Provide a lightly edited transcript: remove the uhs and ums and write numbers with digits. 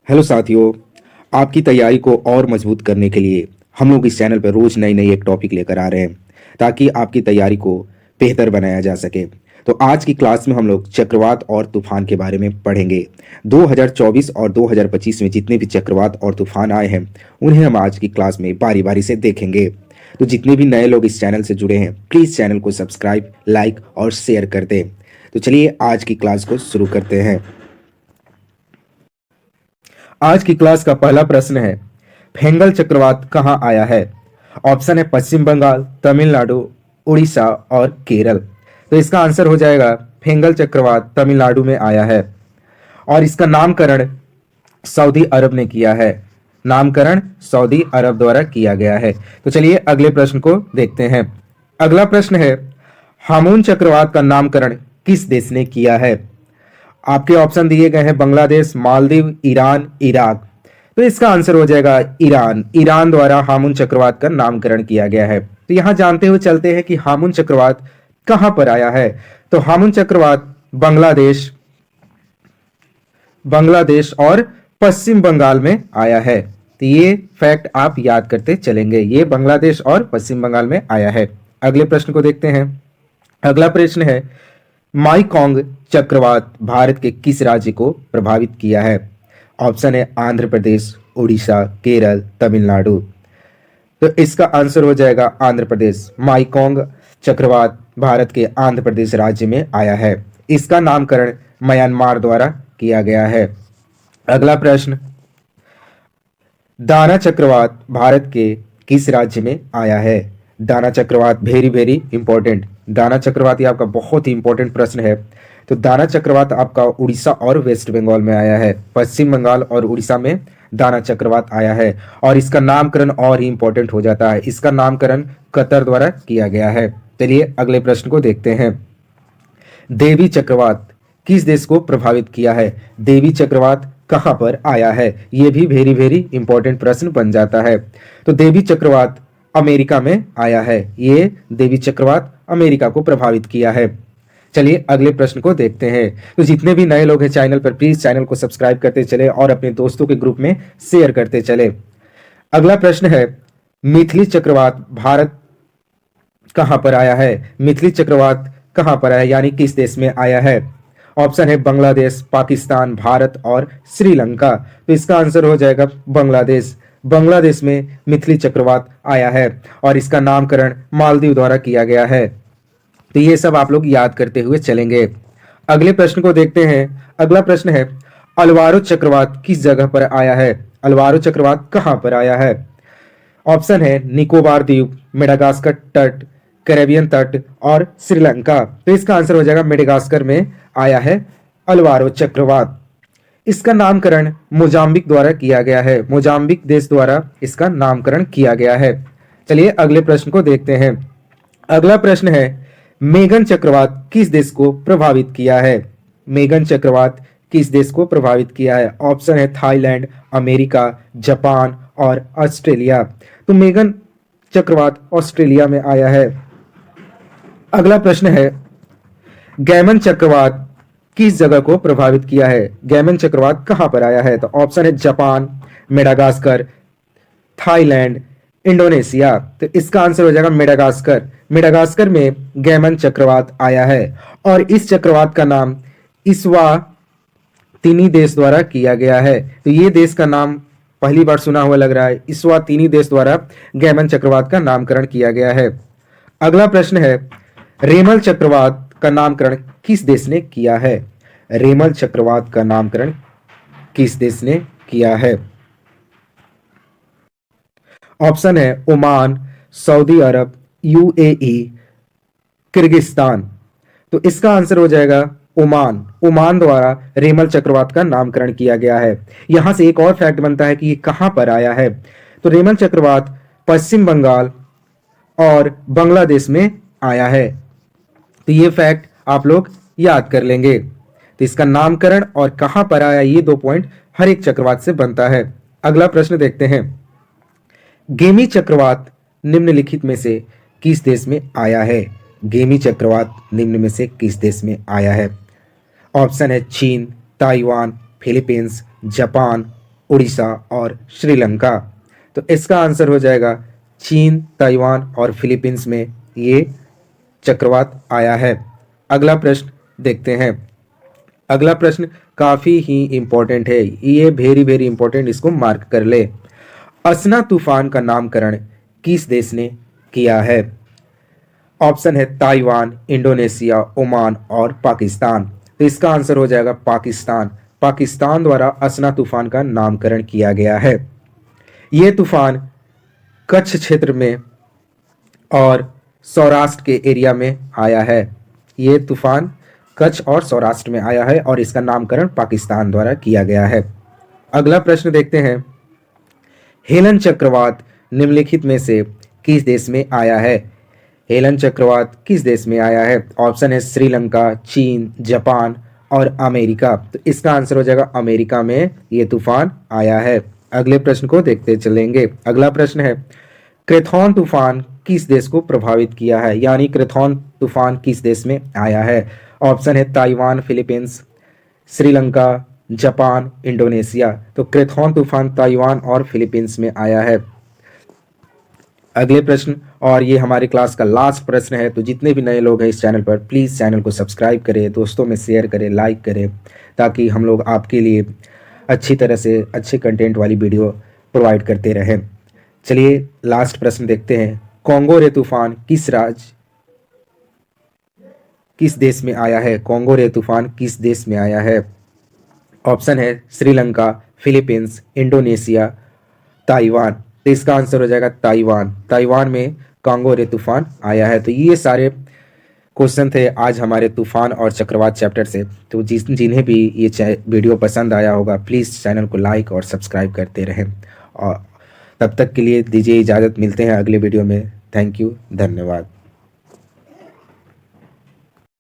Hello साथियों। आपकी तैयारी को और मजबूत करने के लिए हम लोग इस चैनल पर रोज नई नई एक टॉपिक लेकर आ रहे हैं ताकि आपकी तैयारी को बेहतर बनाया जा सके। तो आज की क्लास में हम लोग चक्रवात और तूफान के बारे में पढ़ेंगे। 2024 और 2025 में जितने भी चक्रवात और तूफान आए हैं उन्हें हम आज की क्लास में बारी बारी से देखेंगे। तो जितने भी नए लोग इस चैनल से जुड़े हैं प्लीज़ चैनल को सब्सक्राइब, लाइक और शेयर कर दें। तो चलिए आज की क्लास को शुरू करते हैं। आज की क्लास का पहला प्रश्न है, फेंगल चक्रवात कहाँ आया है? ऑप्शन है पश्चिम बंगाल, तमिलनाडु, उड़ीसा और केरल। तो इसका आंसर हो जाएगा फेंगल चक्रवात तमिलनाडु में आया है और इसका नामकरण सऊदी अरब ने किया है। नामकरण सऊदी अरब द्वारा किया गया है। तो चलिए अगले प्रश्न को देखते हैं। अगला प्रश्न है, हामून चक्रवात का नामकरण किस देश ने किया है? आपके ऑप्शन दिए गए हैं बांग्लादेश, मालदीव, ईरान, इराक। तो इसका आंसर हो जाएगा ईरान। ईरान द्वारा हामून चक्रवात का नामकरण किया गया है। तो यहां जानते हुए चलते हैं कि हामून चक्रवात कहां पर आया है। तो हामून चक्रवात बांग्लादेश और पश्चिम बंगाल में आया है। तो ये फैक्ट आप याद करते चलेंगे, ये बांग्लादेश और पश्चिम बंगाल में आया है। अगले प्रश्न को देखते हैं। अगला प्रश्न है, माईकॉन्ग चक्रवात भारत के किस राज्य को प्रभावित किया है? ऑप्शन है आंध्र प्रदेश, उड़ीसा, केरल, तमिलनाडु। तो इसका आंसर हो जाएगा आंध्र प्रदेश। माईकॉन्ग चक्रवात भारत के आंध्र प्रदेश राज्य में आया है। इसका नामकरण म्यांमार द्वारा किया गया है। अगला प्रश्न, दाना चक्रवात भारत के किस राज्य में आया है? दाना चक्रवात वेरी वेरी इंपॉर्टेंट। दाना चक्रवात ये आपका बहुत ही इंपॉर्टेंट प्रश्न है। तो दाना चक्रवात आपका उड़ीसा और वेस्ट बंगाल में आया है। पश्चिम बंगाल और उड़ीसा में दाना चक्रवात आया है और इसका नामकरण और ही इंपॉर्टेंट हो जाता है। इसका नामकरण कतर द्वारा किया गया है। चलिए अगले प्रश्न को देखते हैं। देवी चक्रवात किस देश को प्रभावित किया है? देवी चक्रवात कहां पर आया है? यह भी वेरी वेरी इंपॉर्टेंट प्रश्न बन जाता है। तो देवी चक्रवात अमेरिका में आया है। ये देवी चक्रवात अमेरिका को प्रभावित किया है। चलिए अगले प्रश्न को देखते हैं। तो जितने भी नए लोग हैं चैनल पर प्लीज चैनल को सब्सक्राइब करते चले और अपने दोस्तों के ग्रुप में शेयर करते चले। अगला प्रश्न है, मिथली चक्रवात भारत कहां पर आया है? मिथली चक्रवात कहां पर आया है, यानी किस देश में आया है? ऑप्शन है बांग्लादेश, पाकिस्तान, भारत और श्रीलंका। तो इसका आंसर हो जाएगा बांग्लादेश। बांग्लादेश में मिथली चक्रवात आया है और इसका नामकरण मालदीव द्वारा किया गया है। तो ये सब आप लोग याद करते हुए चलेंगे। अगले प्रश्न को देखते हैं। अगला प्रश्न है, अलवारो चक्रवात किस जगह पर आया है? अलवारो चक्रवात कहां पर आया है? ऑप्शन है निकोबार द्वीप, मेडागास्कर तट, कैरेबियन तट और श्रीलंका। तो इसका आंसर हो जाएगा मेडागास्कर में आया है अलवारो चक्रवात। इसका नामकरण मोजाम्बिक द्वारा किया गया है। मोजाम्बिक देश द्वारा इसका नामकरण किया गया है। चलिए अगले प्रश्न को देखते हैं। अगला प्रश्न है, मेगन चक्रवात किस देश को प्रभावित किया है? मेगन चक्रवात किस देश को प्रभावित किया है? ऑप्शन है थाईलैंड, अमेरिका, जापान और ऑस्ट्रेलिया। तो मेगन चक्रवात ऑस्ट्रेलिया में आया है। अगला प्रश्न है, गैमन चक्रवात किस जगह को प्रभावित किया है? गैमन चक्रवात कहां पर आया है? तो ऑप्शन है जापान, मेडागास्कर, थाईलैंड, इंडोनेशिया। तो इसका आंसर हो जाएगा मेडागास्कर। मेडागास्कर में गैमन चक्रवात आया है और इस चक्रवात का नाम इस्वातिनी देश द्वारा किया गया है। तो ये देश का नाम पहली बार सुना हुआ लग रहा है। इस्वातिनी देश द्वारा गैमन चक्रवात का नामकरण किया गया है। अगला प्रश्न है, रेमल चक्रवात का नामकरण किस देश ने किया है? रेमल चक्रवात का नामकरण किस देश ने किया है? ऑप्शन है ओमान, सऊदी अरब, यूएई, किर्गिस्तान। तो इसका आंसर हो जाएगा ओमान। ओमान द्वारा रेमल चक्रवात का नामकरण किया गया है। यहां से एक और फैक्ट बनता है कि ये कहां पर आया है। तो रेमल चक्रवात पश्चिम बंगाल और बांग्लादेश में आया है। तो ये फैक्ट आप लोग याद कर लेंगे। तो इसका नामकरण और कहां पर आया, ये 2 पॉइंट हर एक चक्रवात से बनता है। अगला प्रश्न देखते हैं। गेमी चक्रवात निम्नलिखित में से किस देश में आया है? गेमी चक्रवात निम्न में से किस देश में आया है? ऑप्शन है चीन, ताइवान, फिलीपींस, जापान उड़ीसा और श्रीलंका। तो इसका आंसर हो जाएगा चीन, ताइवान और फिलीपींस में ये चक्रवात आया है। अगला प्रश्न देखते हैं। अगला प्रश्न काफी ही इंपॉर्टेंट है, ये वेरी वेरी इंपॉर्टेंट, इसको मार्क कर ले। असना तूफान का नामकरण किस देश ने किया है? ऑप्शन है ताइवान, इंडोनेशिया, ओमान और पाकिस्तान। तो इसका आंसर हो जाएगा पाकिस्तान। पाकिस्तान द्वारा असना तूफान का नामकरण किया गया है। ये तूफान कच्छ क्षेत्र में और सौराष्ट्र के एरिया में आया है। ये तूफान कच्छ और सौराष्ट्र में आया है और इसका नामकरण पाकिस्तान द्वारा किया गया है। अगला प्रश्न देखते हैं। हेलन चक्रवात निम्नलिखित में से किस देश में आया है? हेलन चक्रवात किस देश में आया है? ऑप्शन है श्रीलंका, चीन, जापान और अमेरिका। तो इसका आंसर हो जाएगा अमेरिका में ये तूफान आया है। अगले प्रश्न को देखते चलेंगे। अगला प्रश्न है, क्रेथॉन तूफान किस देश को प्रभावित किया है? यानी क्रेथॉन तूफान किस देश में आया है? ऑप्शन है Taiwan, Philippines, Sri Lanka, Japan, Indonesia. तो क्रेथॉन तूफान ताइवान और फिलीपींस में आया है। अगले प्रश्न, और ये हमारे क्लास का लास्ट प्रश्न है, तो जितने भी नए लोग हैं इस चैनल पर प्लीज़ चैनल को सब्सक्राइब करें, दोस्तों में शेयर करें, लाइक करें, ताकि हम लोग आपके लिए अच्छी तरह से अच्छे कंटेंट वाली वीडियो प्रोवाइड करते रहें। चलिए लास्ट प्रश्न देखते हैं। कॉन्गो रे तूफान किस देश में आया है? कॉन्गो रे तूफान किस देश में आया है? ऑप्शन है श्रीलंका, फिलीपींस, इंडोनेशिया, ताइवान। तो इसका आंसर हो जाएगा ताइवान। ताइवान में कॉन्गो रे तूफान आया है। तो ये सारे क्वेश्चन थे आज हमारे तूफान और चक्रवात चैप्टर से। तो जिन्हें भी ये वीडियो पसंद आया होगा प्लीज़ चैनल को लाइक और सब्सक्राइब करते रहें। और तब तक के लिए दीजिए इजाज़त, मिलते हैं अगले वीडियो में। थैंक यू, धन्यवाद।